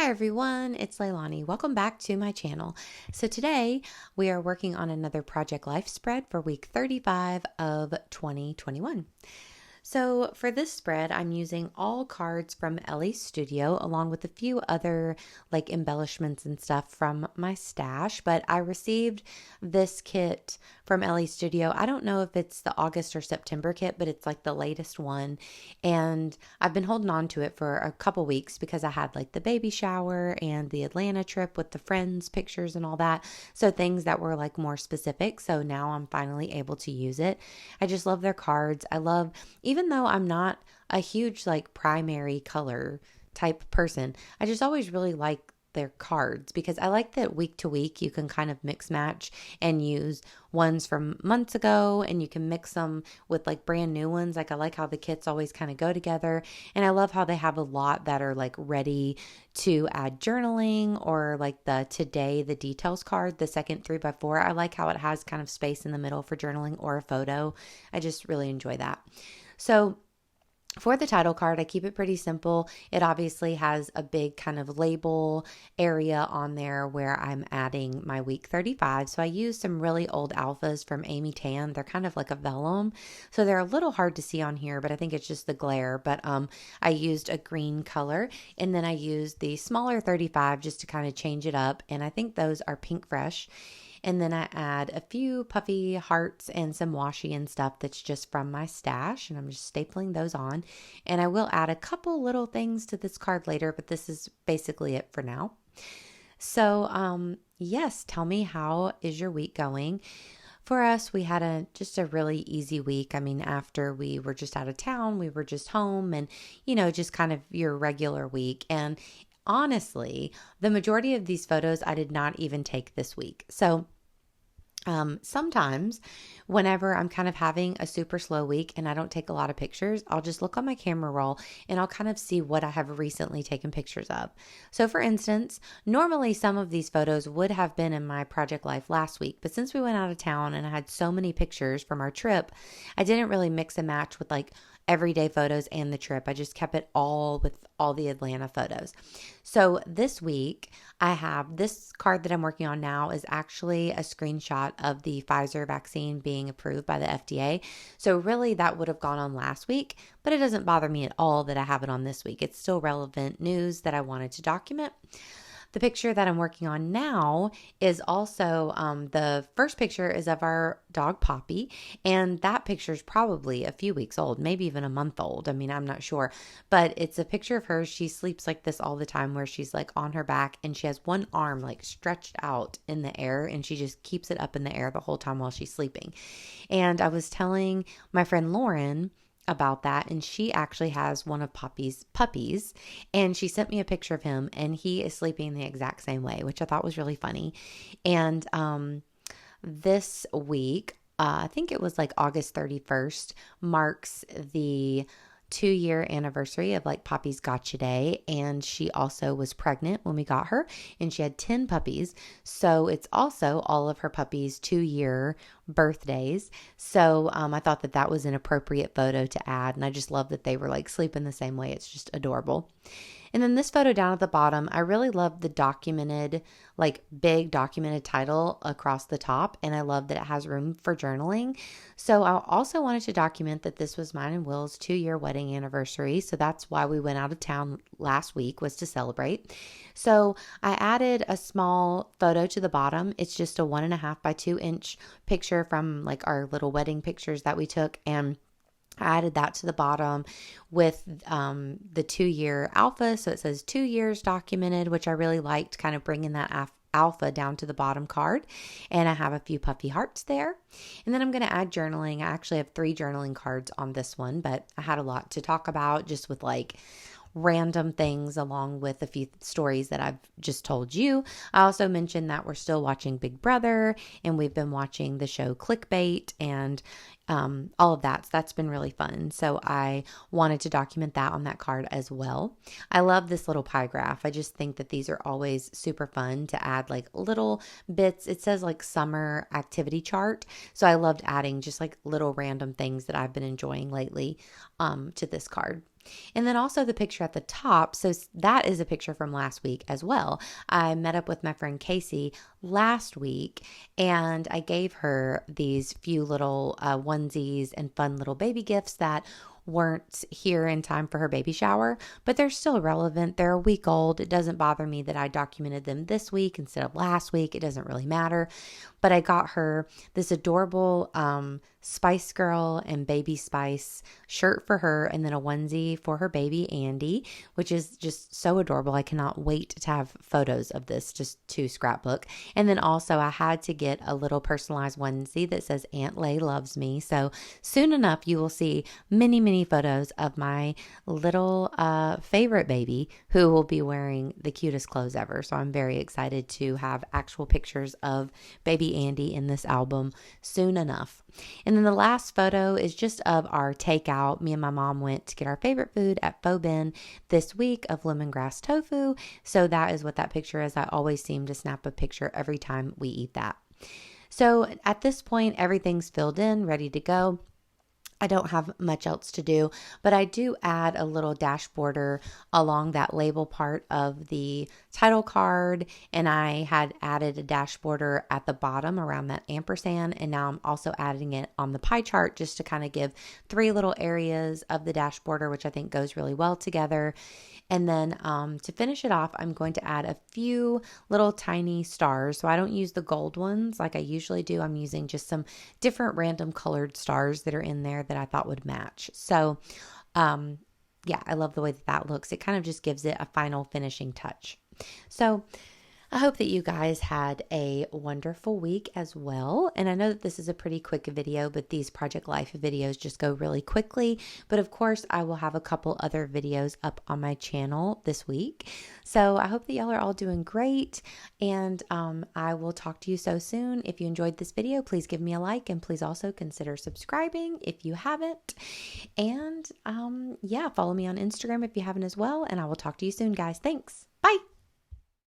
Hi everyone, it's Leilani. Welcome back to my channel. So today we are working on another Project Life spread for week 35 of 2021. So for this spread, I'm using all cards from Ellie's Studio along with a few other like embellishments and stuff from my stash, but I received this kit from Ellie's Studio. I don't know if it's the August or September kit, but it's like the latest one. And I've been holding on to it for a couple weeks because I had like the baby shower and the Atlanta trip with the friends pictures and all that. So things that were like more specific. So now I'm finally able to use it. I just love their cards. I love, even though I'm not a huge like primary color type person, I just always really like their cards because I like that week to week you can kind of mix match and use ones from months ago and you can mix them with like brand new ones. Like I like how the kits always kind of go together, and I love how they have a lot that are like ready to add journaling, or like the details card, the second 3x4. I like how it has kind of space in the middle for journaling or a photo. I just really enjoy that. So for the title card, I keep it pretty simple. It obviously has a big kind of label area on there where I'm adding my week 35. So I use some really old alphas from Amy Tan. They're kind of like a vellum. So they're a little hard to see on here, but I think it's just the glare. But I used a green color, and then I used the smaller 35 just to kind of change it up. And I think those are Pink Fresh. And then I add a few puffy hearts and some washi and stuff that's just from my stash. And I'm just stapling those on. And I will add a couple little things to this card later, but this is basically it for now. So, yes, tell me, how is your week going? For us, we had just a really easy week. I mean, after we were just out of town, we were just home and, just kind of your regular week. And honestly, the majority of these photos I did not even take this week. So sometimes whenever I'm kind of having a super slow week and I don't take a lot of pictures, I'll just look on my camera roll and I'll kind of see what I have recently taken pictures of. So for instance, normally some of these photos would have been in my Project Life last week, but since we went out of town and I had so many pictures from our trip, I didn't really mix and match with like everyday photos and the trip. I just kept it all with all the Atlanta photos. So this week I have this card that I'm working on now is actually a screenshot of the Pfizer vaccine being approved by the FDA. So really that would have gone on last week, but it doesn't bother me at all that I have it on this week. It's still relevant news that I wanted to document. The picture that I'm working on now is also the first picture is of our dog Poppy, and that picture is probably a few weeks old, maybe even a month old. I mean, I'm not sure, but it's a picture of her. She sleeps like this all the time, where she's like on her back and she has one arm like stretched out in the air, and she just keeps it up in the air the whole time while she's sleeping. And I was telling my friend Lauren about that, and she actually has one of Poppy's puppies, and she sent me a picture of him, and he is sleeping the exact same way, which I thought was really funny. And this week, I think it was like August 31st, marks the 2-year anniversary of like Poppy's Gotcha Day, and she also was pregnant when we got her, and she had 10 puppies. So it's also all of her puppies' 2-year birthdays. So I thought that that was an appropriate photo to add, and I just love that they were like sleeping the same way. It's just adorable. And then this photo down at the bottom, I really love the documented, like big documented title across the top. And I love that it has room for journaling. So I also wanted to document that this was mine and Will's 2-year wedding anniversary. So that's why we went out of town last week, was to celebrate. So I added a small photo to the bottom. It's just a 1.5 by 2 inch picture from like our little wedding pictures that we took. And I added that to the bottom with the 2-year alpha. So it says 2 years documented, which I really liked, kind of bringing that alpha down to the bottom card. And I have a few puffy hearts there. And then I'm going to add journaling. I actually have 3 journaling cards on this one, but I had a lot to talk about just with like random things along with a few stories that I've just told you. I also mentioned that we're still watching Big Brother, and we've been watching the show Clickbait, and all of that. So that's been really fun. So I wanted to document that on that card as well. I love this little pie graph. I just think that these are always super fun to add like little bits. It says like summer activity chart. So I loved adding just like little random things that I've been enjoying lately to this card. And then also the picture at the top. So that is a picture from last week as well. I met up with my friend Casey last week and I gave her these few little onesies and fun little baby gifts that weren't here in time for her baby shower, but they're still relevant. They're a week old. It doesn't bother me that I documented them this week instead of last week. It doesn't really matter. But I got her this adorable Spice Girl and Baby Spice shirt for her, and then a onesie for her baby Andy, which is just so adorable. I cannot wait to have photos of this just to scrapbook. And then also I had to get a little personalized onesie that says Aunt Lay loves me. So soon enough you will see many photos of my little favorite baby who will be wearing the cutest clothes ever. So I'm very excited to have actual pictures of baby Andy in this album soon enough. And then the last photo is just of our takeout. Me and my mom went to get our favorite food at Pho Ben this week of lemongrass tofu. So that is what that picture is. I always seem to snap a picture every time we eat that. So at this point, everything's filled in, ready to go. I don't have much else to do, but I do add a little dash border along that label part of the title card, and I had added a dash border at the bottom around that ampersand, and now I'm also adding it on the pie chart just to kind of give 3 little areas of the dash border, which I think goes really well together. And then to finish it off, I'm going to add a few little tiny stars. So I don't use the gold ones like I usually do. I'm using just some different random colored stars that are in there that I thought would match. So yeah, I love the way that that looks. It kind of just gives it a final finishing touch. So I hope that you guys had a wonderful week as well. And I know that this is a pretty quick video, but these Project Life videos just go really quickly. But of course, I will have a couple other videos up on my channel this week. So I hope that y'all are all doing great. And I will talk to you so soon. If you enjoyed this video, please give me a like and please also consider subscribing if you haven't. And yeah, follow me on Instagram if you haven't as well. And I will talk to you soon, guys. Thanks. Bye.